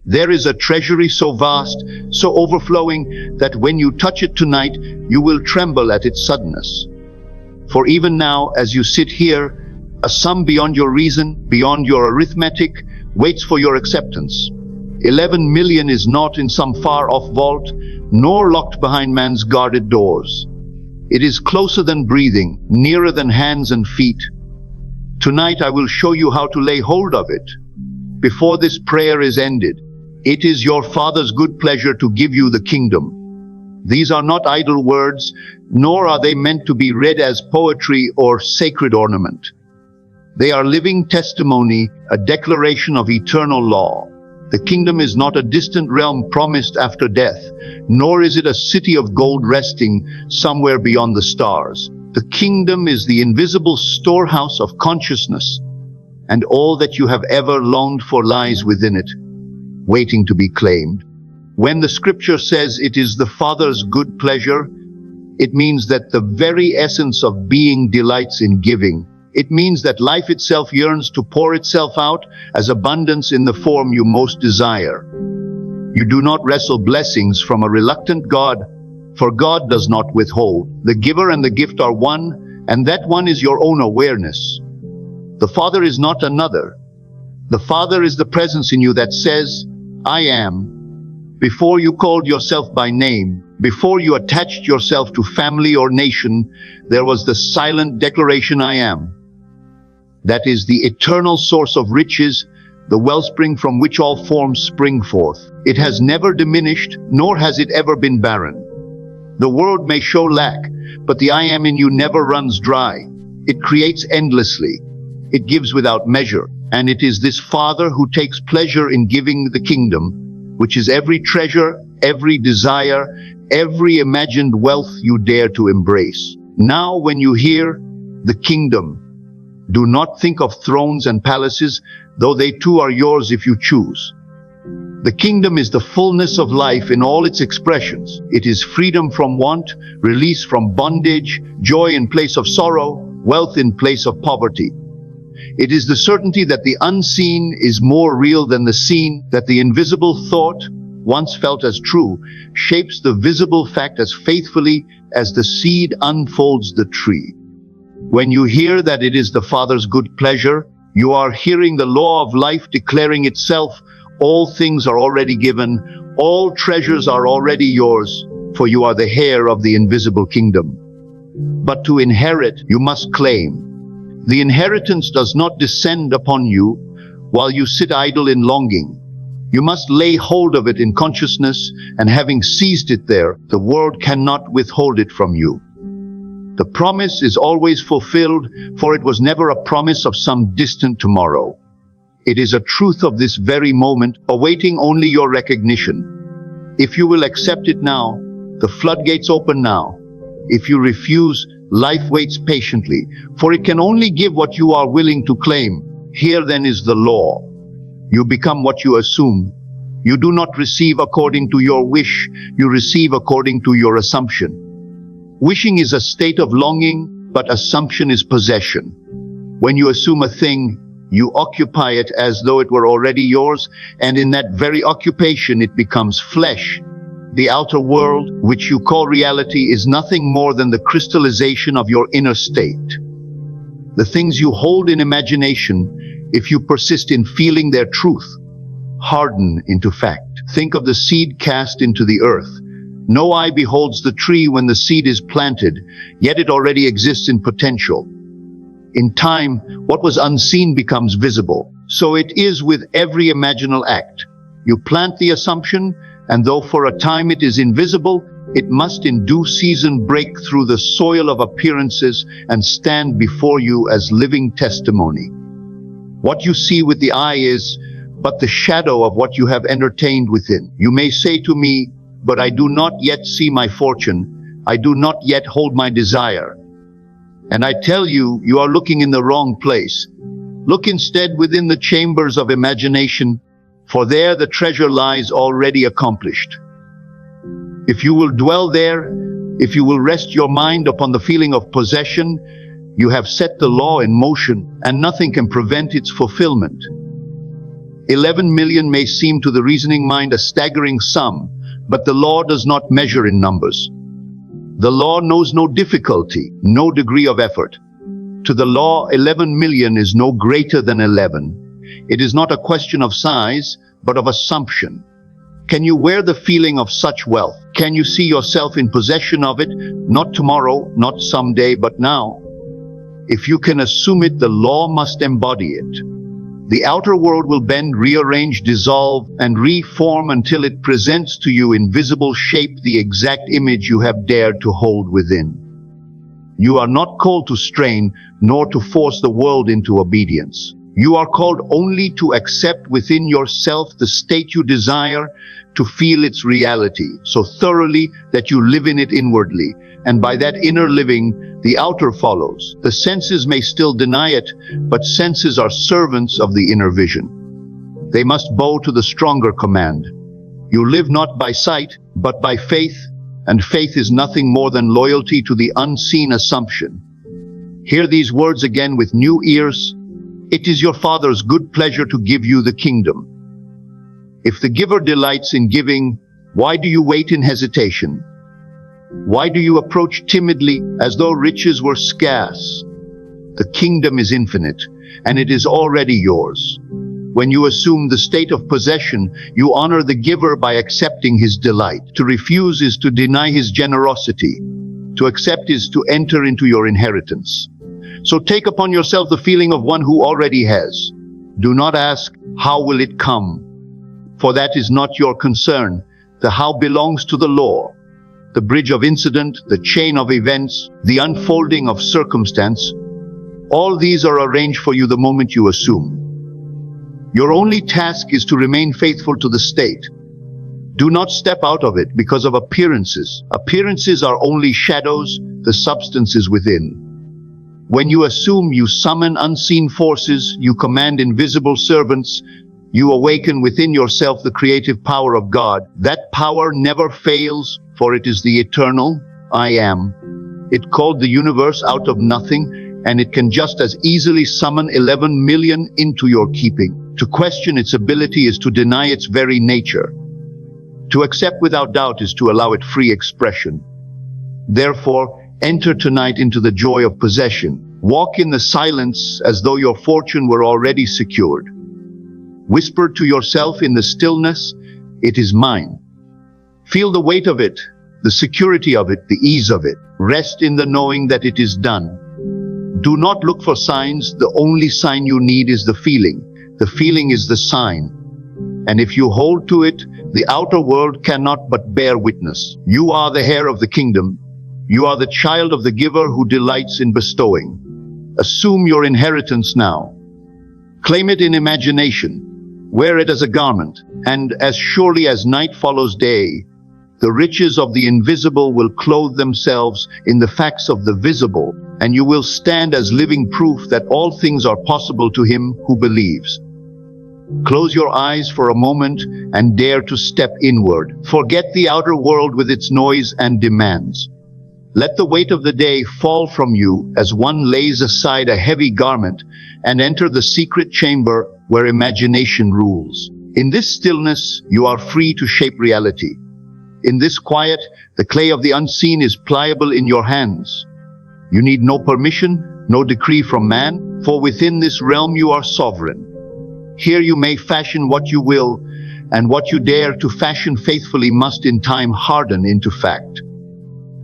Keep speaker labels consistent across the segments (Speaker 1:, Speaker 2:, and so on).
Speaker 1: There is a treasury so vast, so overflowing, that when you touch it tonight, you will tremble at its suddenness. For even now, as you sit here, a sum beyond your reason, beyond your arithmetic, waits for your acceptance. 11 million is not in some far-off vault, nor locked behind man's guarded doors. It is closer than breathing, nearer than hands and feet. Tonight I will show you how to lay hold of it. Before this prayer is ended, it is your Father's good pleasure to give you the kingdom. These are not idle words, nor are they meant to be read as poetry or sacred ornament. They are living testimony, a declaration of eternal law. The kingdom is not a distant realm promised after death, nor is it a city of gold resting somewhere beyond the stars. The kingdom is the invisible storehouse of consciousness, and all that you have ever longed for lies within it, waiting to be claimed. When the scripture says it is the Father's good pleasure, it means that the very essence of being delights in giving. It means that life itself yearns to pour itself out as abundance in the form you most desire. You do not wrestle blessings from a reluctant God, for God does not withhold. The giver and the gift are one, and that one is your own awareness. The Father is not another. The Father is the presence in you that says, I am. Before you called yourself by name, before you attached yourself to family or nation, there was the silent declaration, I am. That is the eternal source of riches, the wellspring from which all forms spring forth. It has never diminished, nor has it ever been barren. The world may show lack, but the I am in you never runs dry. It creates endlessly. It gives without measure. And it is this Father who takes pleasure in giving the kingdom, which is every treasure, every desire, every imagined wealth you dare to embrace. Now when you hear the kingdom, do not think of thrones and palaces, though they too are yours if you choose. The kingdom is the fullness of life in all its expressions. It is freedom from want, release from bondage, joy in place of sorrow, wealth in place of poverty. It is the certainty that the unseen is more real than the seen, that the invisible thought, once felt as true, shapes the visible fact as faithfully as the seed unfolds the tree. When you hear that it is the Father's good pleasure, you are hearing the law of life declaring itself. All things are already given, all treasures are already yours, for you are the heir of the invisible kingdom. But to inherit, you must claim. The inheritance does not descend upon you while you sit idle in longing. You must lay hold of it in consciousness, and having seized it there, the world cannot withhold it from you. The promise is always fulfilled, for it was never a promise of some distant tomorrow. It is a truth of this very moment, awaiting only your recognition. If you will accept it now, the floodgates open now. If you refuse, life waits patiently, for it can only give what you are willing to claim. Here then is the law. You become what you assume. You do not receive according to your wish, you receive according to your assumption. Wishing is a state of longing, but assumption is possession. When you assume a thing, you occupy it as though it were already yours, and in that very occupation it becomes flesh. The outer world, which you call reality, is nothing more than the crystallization of your inner state. The things you hold in imagination, if you persist in feeling their truth, harden into fact. Think of the seed cast into the earth. No eye beholds the tree when the seed is planted, yet it already exists in potential. In time, what was unseen becomes visible. So it is with every imaginal act. You plant the assumption, and though for a time it is invisible, it must in due season break through the soil of appearances and stand before you as living testimony. What you see with the eye is but the shadow of what you have entertained within. You may say to me, but I do not yet see my fortune. I do not yet hold my desire. And I tell you, you are looking in the wrong place. Look instead within the chambers of imagination, for there the treasure lies already accomplished. If you will dwell there, if you will rest your mind upon the feeling of possession, you have set the law in motion, and nothing can prevent its fulfillment. 11 million may seem to the reasoning mind a staggering sum, but the law does not measure in numbers. The law knows no difficulty, no degree of effort. To the law, 11 million is no greater than 11. It is not a question of size, but of assumption. Can you wear the feeling of such wealth? Can you see yourself in possession of it? Not tomorrow, not someday, but now. If you can assume it, the law must embody it. The outer world will bend, rearrange, dissolve, and reform until it presents to you in visible shape the exact image you have dared to hold within. You are not called to strain, nor to force the world into obedience. You are called only to accept within yourself the state you desire, to feel its reality so thoroughly that you live in it inwardly, and by that inner living, the outer follows. The senses may still deny it, but senses are servants of the inner vision. They must bow to the stronger command. You live not by sight, but by faith, and faith is nothing more than loyalty to the unseen assumption. Hear these words again with new ears. It is your Father's good pleasure to give you the kingdom. If the giver delights in giving, why do you wait in hesitation? Why do you approach timidly as though riches were scarce? The kingdom is infinite, and it is already yours. When you assume the state of possession, you honor the giver by accepting his delight. To refuse is to deny his generosity. To accept is to enter into your inheritance. So take upon yourself the feeling of one who already has. Do not ask, how will it come? For that is not your concern. The how belongs to the law. The bridge of incident, the chain of events, the unfolding of circumstance, all these are arranged for you the moment you assume. Your only task is to remain faithful to the state. Do not step out of it because of appearances. Appearances are only shadows, the substance is within. When you assume, you summon unseen forces, you command invisible servants, you awaken within yourself the creative power of God. That power never fails, for it is the eternal I Am. It called the universe out of nothing, and it can just as easily summon 11 million into your keeping. To question its ability is to deny its very nature. To accept without doubt is to allow it free expression. Therefore, enter tonight into the joy of possession. Walk in the silence as though your fortune were already secured. Whisper to yourself in the stillness, it is mine. Feel the weight of it, the security of it, the ease of it. Rest in the knowing that it is done. Do not look for signs. The only sign you need is the feeling. The feeling is the sign. And if you hold to it, the outer world cannot but bear witness. You are the heir of the kingdom. You are the child of the giver who delights in bestowing. Assume your inheritance now. Claim it in imagination. Wear it as a garment, and as surely as night follows day, the riches of the invisible will clothe themselves in the facts of the visible, and you will stand as living proof that all things are possible to him who believes. Close your eyes for a moment and dare to step inward. Forget the outer world with its noise and demands. Let the weight of the day fall from you as one lays aside a heavy garment and enter the secret chamber where imagination rules. In this stillness, you are free to shape reality. In this quiet, the clay of the unseen is pliable in your hands. You need no permission, no decree from man, for within this realm you are sovereign. Here you may fashion what you will, and what you dare to fashion faithfully must in time harden into fact.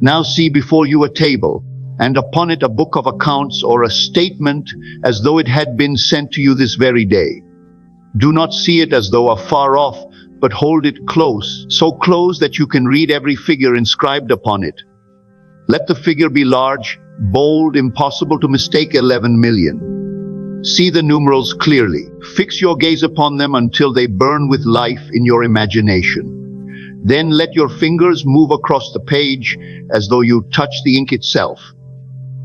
Speaker 1: Now see before you a table, and upon it a book of accounts or a statement as though it had been sent to you this very day. Do not see it as though afar off, but hold it close, so close that you can read every figure inscribed upon it. Let the figure be large, bold, impossible to mistake 11 million. See the numerals clearly. Fix your gaze upon them until they burn with life in your imagination. Then let your fingers move across the page as though you touch the ink itself.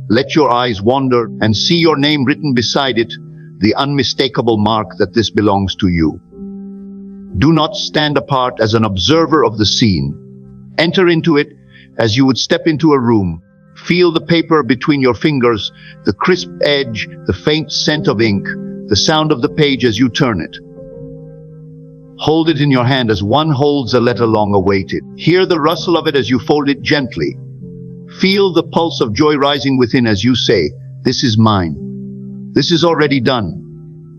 Speaker 1: Let your eyes wander and see your name written beside it, the unmistakable mark that this belongs to you. Do not stand apart as an observer of the scene. Enter into it as you would step into a room. Feel the paper between your fingers, the crisp edge, the faint scent of ink, the sound of the page as you turn it. Hold it in your hand as one holds a letter long awaited. Hear the rustle of it as you fold it gently. Feel the pulse of joy rising within as you say, "This is mine. This is already done."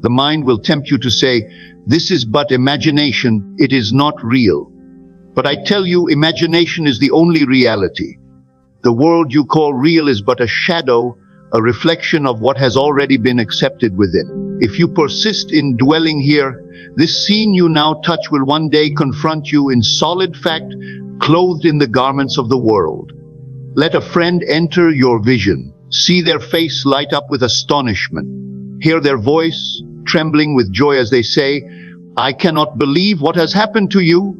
Speaker 1: The mind will tempt you to say, "This is but imagination, it is not real." But I tell you, imagination is the only reality. The world you call real is but a shadow, a reflection of what has already been accepted within. If you persist in dwelling here, this scene you now touch will one day confront you in solid fact, clothed in the garments of the world. Let a friend enter your vision. See their face light up with astonishment. Hear their voice trembling with joy as they say, "I cannot believe what has happened to you."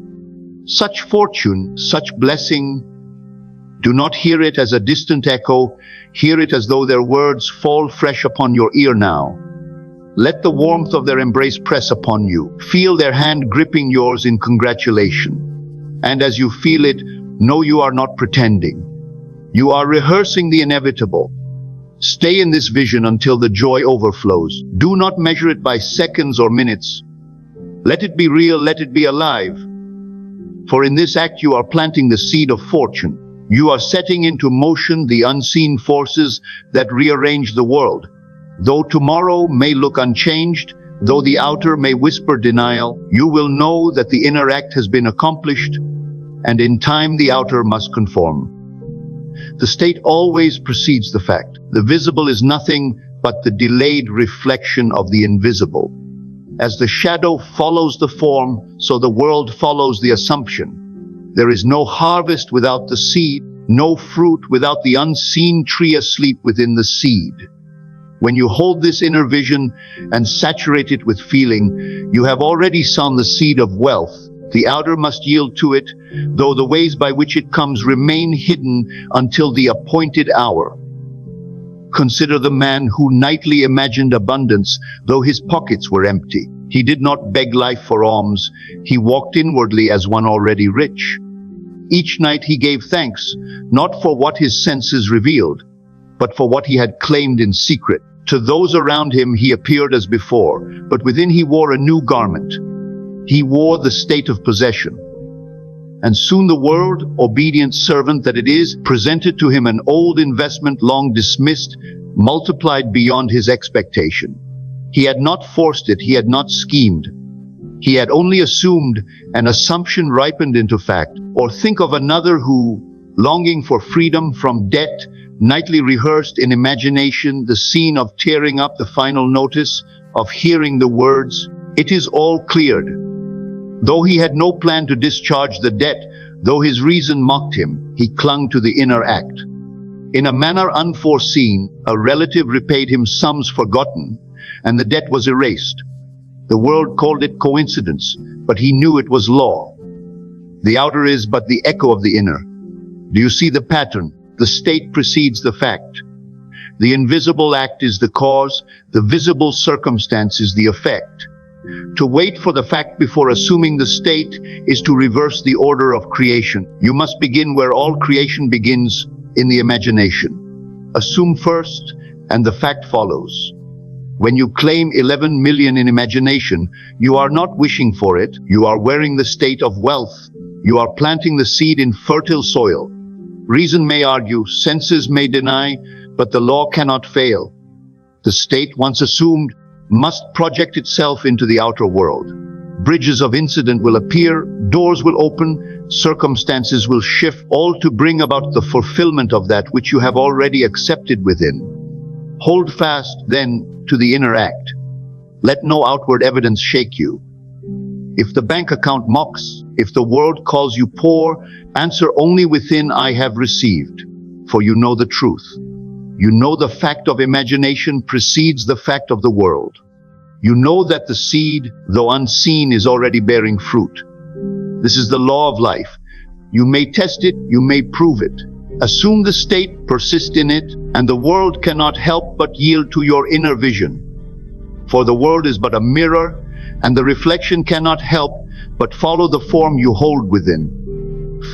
Speaker 1: Such fortune, such blessing. Do not hear it as a distant echo. Hear it as though their words fall fresh upon your ear now. Let the warmth of their embrace press upon you. Feel their hand gripping yours in congratulation. And as you feel it, know you are not pretending. You are rehearsing the inevitable. Stay in this vision until the joy overflows. Do not measure it by seconds or minutes. Let it be real, let it be alive. For in this act you are planting the seed of fortune. You are setting into motion the unseen forces that rearrange the world. Though tomorrow may look unchanged, though the outer may whisper denial, you will know that the inner act has been accomplished, and in time the outer must conform. The state always precedes the fact. The visible is nothing but the delayed reflection of the invisible. As the shadow follows the form, so the world follows the assumption. There is no harvest without the seed, no fruit without the unseen tree asleep within the seed. When you hold this inner vision and saturate it with feeling, you have already sown the seed of wealth. The outer must yield to it, though the ways by which it comes remain hidden until the appointed hour. Consider the man who nightly imagined abundance, though his pockets were empty. He did not beg life for alms. He walked inwardly as one already rich. Each night he gave thanks, not for what his senses revealed, but for what he had claimed in secret. To those around him he appeared as before, but within he wore a new garment. He wore the state of possession. And soon the world, obedient servant that it is, presented to him an old investment long dismissed, multiplied beyond his expectation. He had not forced it, he had not schemed. He had only assumed, an assumption ripened into fact. Or think of another who, longing for freedom from debt, nightly rehearsed in imagination the scene of tearing up the final notice, of hearing the words, "It is all cleared." Though he had no plan to discharge the debt, though his reason mocked him, he clung to the inner act. In a manner unforeseen, a relative repaid him sums forgotten, and the debt was erased. The world called it coincidence, but he knew it was law. The outer is but the echo of the inner. Do you see the pattern? The state precedes the fact. The invisible act is the cause, the visible circumstance is the effect. To wait for the fact before assuming the state is to reverse the order of creation. You must begin where all creation begins, in the imagination. Assume first, and the fact follows. When you claim 11 million in imagination, you are not wishing for it, you are wearing the state of wealth. You are planting the seed in fertile soil. Reason may argue, senses may deny, but the law cannot fail. The state, once assumed, must project itself into the outer world. Bridges of incident will appear, doors will open, circumstances will shift, all to bring about the fulfillment of that which you have already accepted within. Hold fast, then, to the inner act. Let no outward evidence shake you. If the bank account mocks, if the world calls you poor, answer only within, "I have received," for you know the truth. You know the fact of imagination precedes the fact of the world. You know that the seed, though unseen, is already bearing fruit. This is the law of life. You may test it, you may prove it. Assume the state, persist in it, and the world cannot help but yield to your inner vision. For the world is but a mirror, and the reflection cannot help but follow the form you hold within.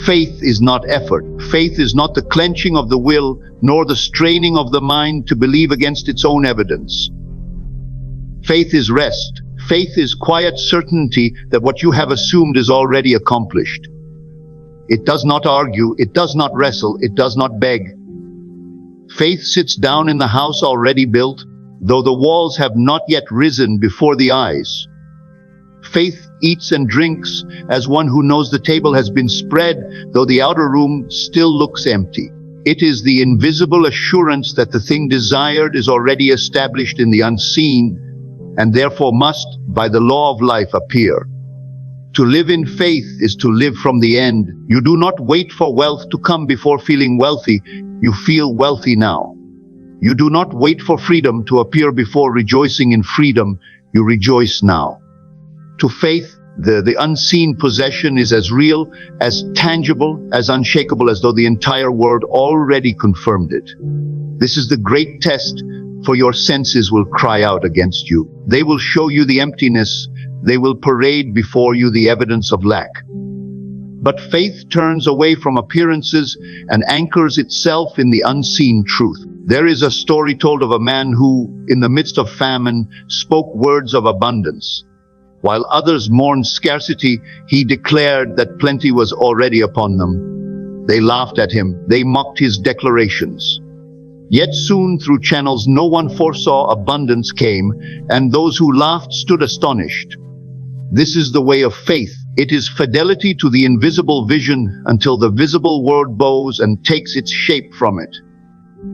Speaker 1: Faith is not effort. Faith is not the clenching of the will, nor the straining of the mind to believe against its own evidence. Faith is rest. Faith is quiet certainty that what you have assumed is already accomplished. It does not argue, it does not wrestle, it does not beg. Faith sits down in the house already built, though the walls have not yet risen before the eyes. Faith eats and drinks as one who knows the table has been spread, though the outer room still looks empty. It is the invisible assurance that the thing desired is already established in the unseen, and therefore must, by the law of life, appear. To live in faith is to live from the end. You do not wait for wealth to come before feeling wealthy. You feel wealthy now. You do not wait for freedom to appear before rejoicing in freedom. You rejoice now. To faith, the unseen possession is as real, as tangible, as unshakable as though the entire world already confirmed it. This is the great test, for your senses will cry out against you. They will show you the emptiness. They will parade before you the evidence of lack. But faith turns away from appearances and anchors itself in the unseen truth. There is a story told of a man who, in the midst of famine, spoke words of abundance. While others mourned scarcity, he declared that plenty was already upon them. They laughed at him. They mocked his declarations. Yet soon, through channels no one foresaw, abundance came, and those who laughed stood astonished. This is the way of faith. It is fidelity to the invisible vision until the visible world bows and takes its shape from it.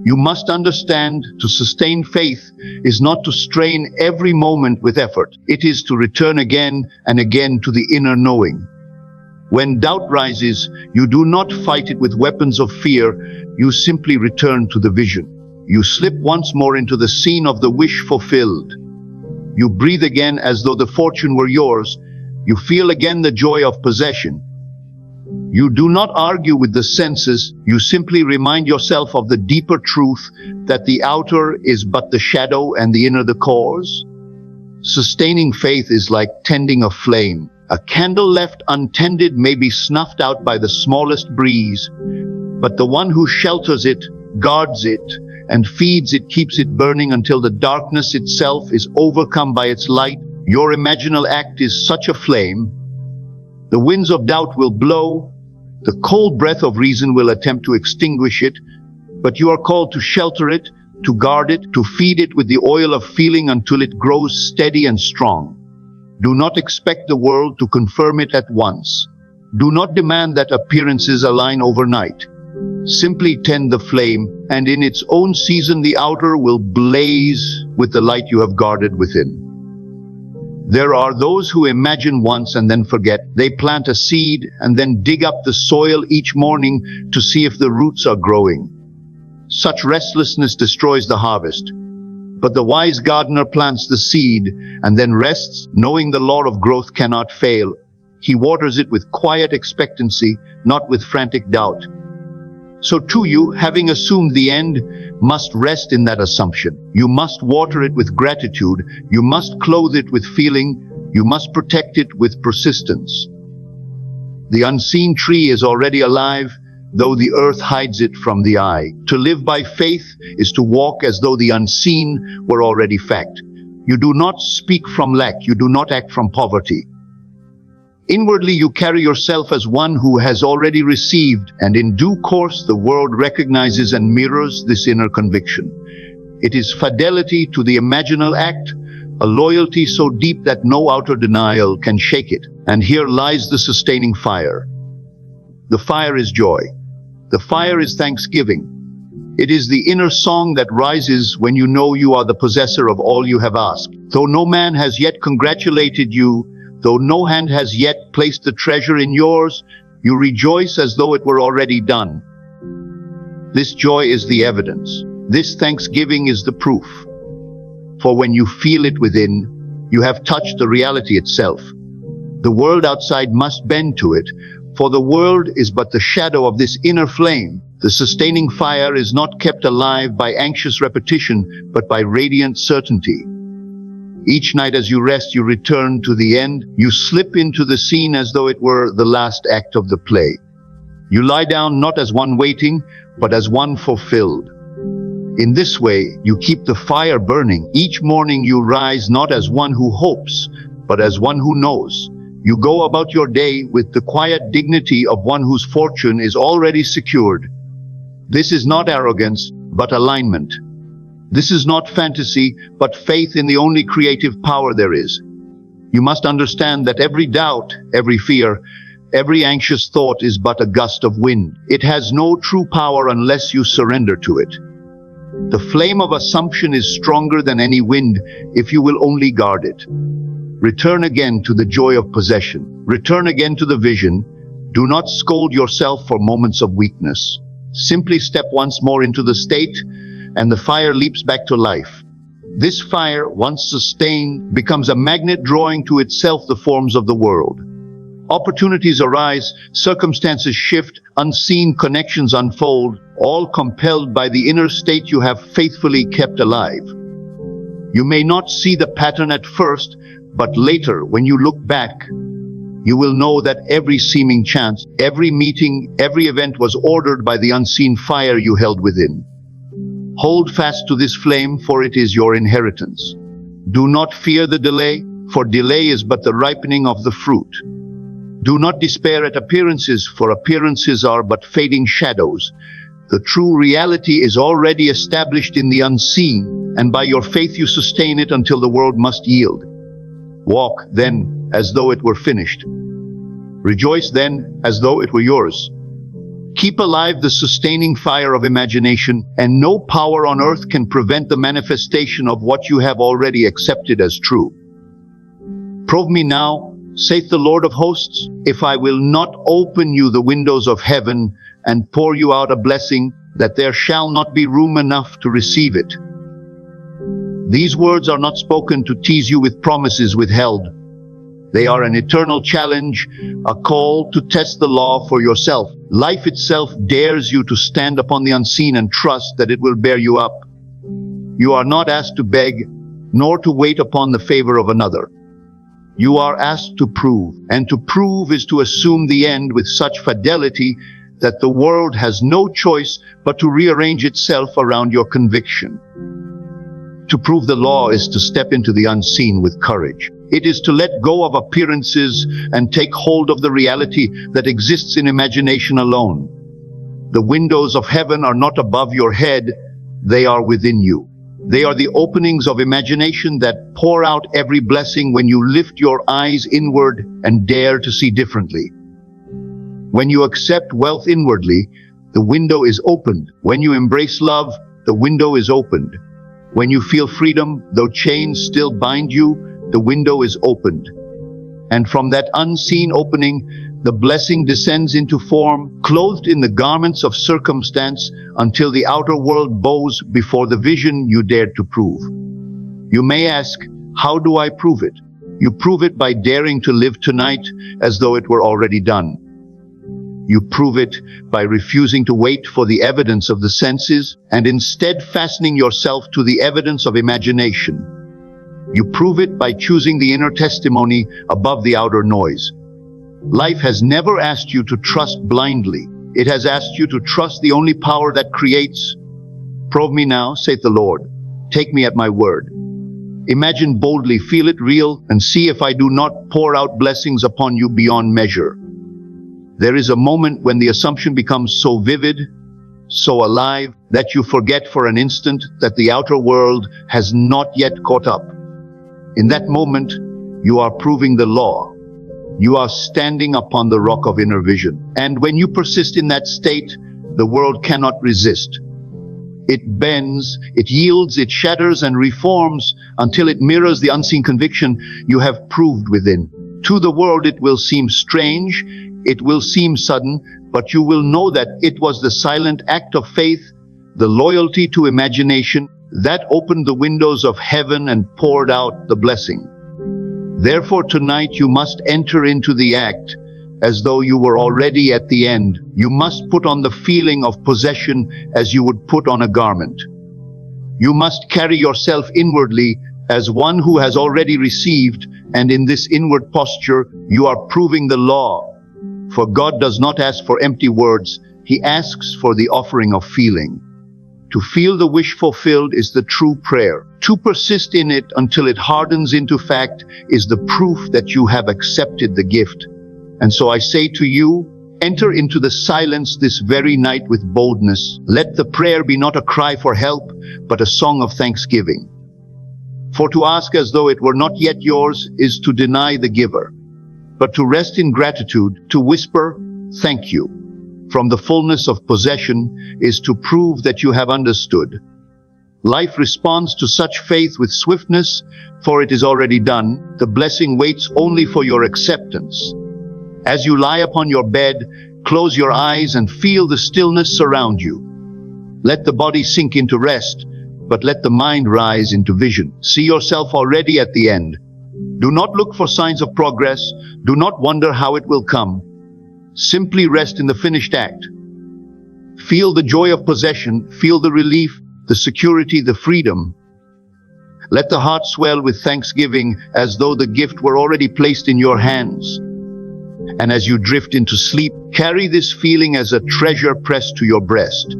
Speaker 1: You must understand, to sustain faith is not to strain every moment with effort. It is to return again and again to the inner knowing. When doubt rises, you do not fight it with weapons of fear. You simply return to the vision. You slip once more into the scene of the wish fulfilled. You breathe again as though the fortune were yours. You feel again the joy of possession. You do not argue with the senses. You simply remind yourself of the deeper truth that the outer is but the shadow and the inner the cause. Sustaining faith is like tending a flame. A candle left untended may be snuffed out by the smallest breeze, but the one who shelters it, guards it, and feeds it keeps it burning until the darkness itself is overcome by its light. Your imaginal act is such a flame. The winds of doubt will blow, the cold breath of reason will attempt to extinguish it, but you are called to shelter it, to guard it, to feed it with the oil of feeling until it grows steady and strong. Do not expect the world to confirm it at once. Do not demand that appearances align overnight. Simply tend the flame, and in its own season the outer will blaze with the light you have guarded within. There are those who imagine once and then forget. They plant a seed and then dig up the soil each morning to see if the roots are growing. Such restlessness destroys the harvest. But the wise gardener plants the seed and then rests, knowing the law of growth cannot fail. He waters it with quiet expectancy, not with frantic doubt. So too you, having assumed the end, must rest in that assumption. You must water it with gratitude. You must clothe it with feeling. You must protect it with persistence. The unseen tree is already alive, though the earth hides it from the eye. To live by faith is to walk as though the unseen were already fact. You do not speak from lack. You do not act from poverty. Inwardly you carry yourself as one who has already received, and in due course the world recognizes and mirrors this inner conviction. It is fidelity to the imaginal act, a loyalty so deep that no outer denial can shake it. And here lies the sustaining fire. The fire is joy. The fire is thanksgiving. It is the inner song that rises when you know you are the possessor of all you have asked. Though no man has yet congratulated you, though no hand has yet placed the treasure in yours, you rejoice as though it were already done. This joy is the evidence. This thanksgiving is the proof. For when you feel it within, you have touched the reality itself. The world outside must bend to it, for the world is but the shadow of this inner flame. The sustaining fire is not kept alive by anxious repetition, but by radiant certainty. Each night as you rest, you return to the end. You slip into the scene as though it were the last act of the play. You lie down not as one waiting, but as one fulfilled. In this way, you keep the fire burning. Each morning you rise not as one who hopes, but as one who knows. You go about your day with the quiet dignity of one whose fortune is already secured. This is not arrogance, but alignment. This is not fantasy, but faith in the only creative power there is. You must understand that every doubt, every fear, every anxious thought is but a gust of wind. It has no true power unless you surrender to it. The flame of assumption is stronger than any wind if you will only guard it. Return again to the joy of possession. Return again to the vision. Do not scold yourself for moments of weakness. Simply step once more into the state, and the fire leaps back to life. This fire, once sustained, becomes a magnet drawing to itself the forms of the world. Opportunities arise, circumstances shift, unseen connections unfold, all compelled by the inner state you have faithfully kept alive. You may not see the pattern at first, but later, when you look back, you will know that every seeming chance, every meeting, every event was ordered by the unseen fire you held within. Hold fast to this flame, for it is your inheritance. Do not fear the delay, for delay is but the ripening of the fruit. Do not despair at appearances, for appearances are but fading shadows. The true reality is already established in the unseen, and by your faith you sustain it until the world must yield. Walk, then, as though it were finished. Rejoice, then, as though it were yours. Keep alive the sustaining fire of imagination, and no power on earth can prevent the manifestation of what you have already accepted as true. Prove me now, saith the Lord of hosts, if I will not open you the windows of heaven and pour you out a blessing, that there shall not be room enough to receive it. These words are not spoken to tease you with promises withheld. They are an eternal challenge, a call to test the law for yourself. Life itself dares you to stand upon the unseen and trust that it will bear you up. You are not asked to beg, nor to wait upon the favor of another. You are asked to prove, and to prove is to assume the end with such fidelity that the world has no choice but to rearrange itself around your conviction. To prove the law is to step into the unseen with courage. It is to let go of appearances and take hold of the reality that exists in imagination alone. The windows of heaven are not above your head, they are within you. They are the openings of imagination that pour out every blessing when you lift your eyes inward and dare to see differently. When you accept wealth inwardly, the window is opened. When you embrace love, the window is opened. When you feel freedom, though chains still bind you, the window is opened. And from that unseen opening, the blessing descends into form, clothed in the garments of circumstance, until the outer world bows before the vision you dared to prove. You may ask, how do I prove it? You prove it by daring to live tonight as though it were already done. You prove it by refusing to wait for the evidence of the senses and instead fastening yourself to the evidence of imagination. You prove it by choosing the inner testimony above the outer noise. Life has never asked you to trust blindly. It has asked you to trust the only power that creates. Prove me now, saith the Lord. Take me at my word. Imagine boldly, feel it real, and see if I do not pour out blessings upon you beyond measure. There is a moment when the assumption becomes so vivid, so alive, that you forget for an instant that the outer world has not yet caught up. In that moment, you are proving the law. You are standing upon the rock of inner vision. And when you persist in that state, the world cannot resist. It bends, it yields, it shatters and reforms until it mirrors the unseen conviction you have proved within. To the world it will seem strange, it will seem sudden, but you will know that it was the silent act of faith, the loyalty to imagination, that opened the windows of heaven and poured out the blessing. Therefore tonight you must enter into the act as though you were already at the end. You must put on the feeling of possession as you would put on a garment. You must carry yourself inwardly as one who has already received, and in this inward posture you are proving the law. For God does not ask for empty words, He asks for the offering of feeling. To feel the wish fulfilled is the true prayer. To persist in it until it hardens into fact is the proof that you have accepted the gift. And so I say to you, enter into the silence this very night with boldness. Let the prayer be not a cry for help, but a song of thanksgiving. For to ask as though it were not yet yours is to deny the giver. But to rest in gratitude, to whisper, thank you, from the fullness of possession is to prove that you have understood. Life responds to such faith with swiftness, for it is already done. The blessing waits only for your acceptance. As you lie upon your bed, close your eyes and feel the stillness surround you. Let the body sink into rest, but let the mind rise into vision. See yourself already at the end. Do not look for signs of progress. Do not wonder how it will come. Simply rest in the finished act. Feel the joy of possession, feel the relief, the security, the freedom. Let the heart swell with thanksgiving as though the gift were already placed in your hands. And as you drift into sleep, carry this feeling as a treasure pressed to your breast.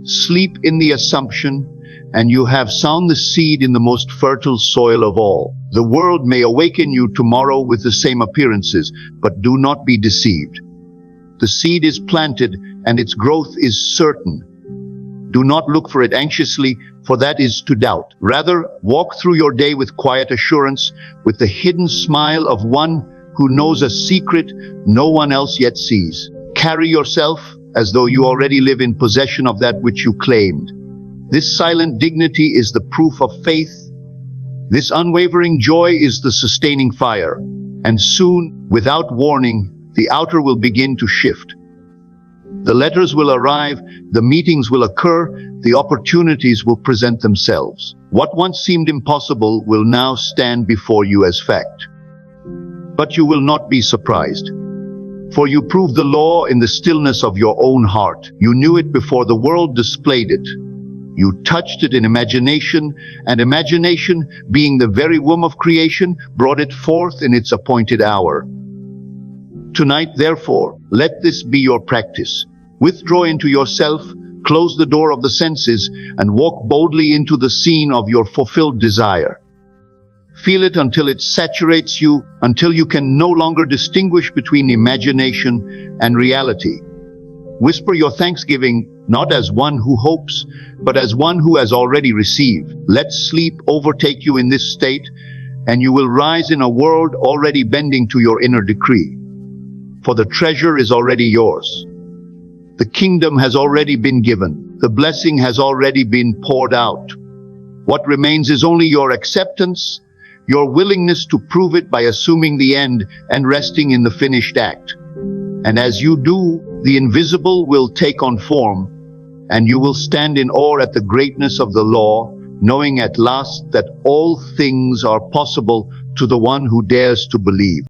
Speaker 1: Sleep in the assumption, and you have sown the seed in the most fertile soil of all. The world may awaken you tomorrow with the same appearances, but do not be deceived. The seed is planted, and its growth is certain. Do not look for it anxiously, for that is to doubt. Rather, walk through your day with quiet assurance, with the hidden smile of one who knows a secret no one else yet sees. Carry yourself as though you already live in possession of that which you claimed. This silent dignity is the proof of faith. This unwavering joy is the sustaining fire. And soon, without warning, the outer will begin to shift. The letters will arrive, the meetings will occur, the opportunities will present themselves. What once seemed impossible will now stand before you as fact. But you will not be surprised. For you proved the law in the stillness of your own heart. You knew it before the world displayed it. You touched it in imagination, and imagination, being the very womb of creation, brought it forth in its appointed hour. Tonight, therefore, let this be your practice. Withdraw into yourself, close the door of the senses, and walk boldly into the scene of your fulfilled desire. Feel it until it saturates you, until you can no longer distinguish between imagination and reality. Whisper your thanksgiving, not as one who hopes, but as one who has already received. Let sleep overtake you in this state, and you will rise in a world already bending to your inner decree. For the treasure is already yours. The kingdom has already been given. The blessing has already been poured out. What remains is only your acceptance, your willingness to prove it by assuming the end and resting in the finished act. And as you do, the invisible will take on form, and you will stand in awe at the greatness of the law, knowing at last that all things are possible to the one who dares to believe.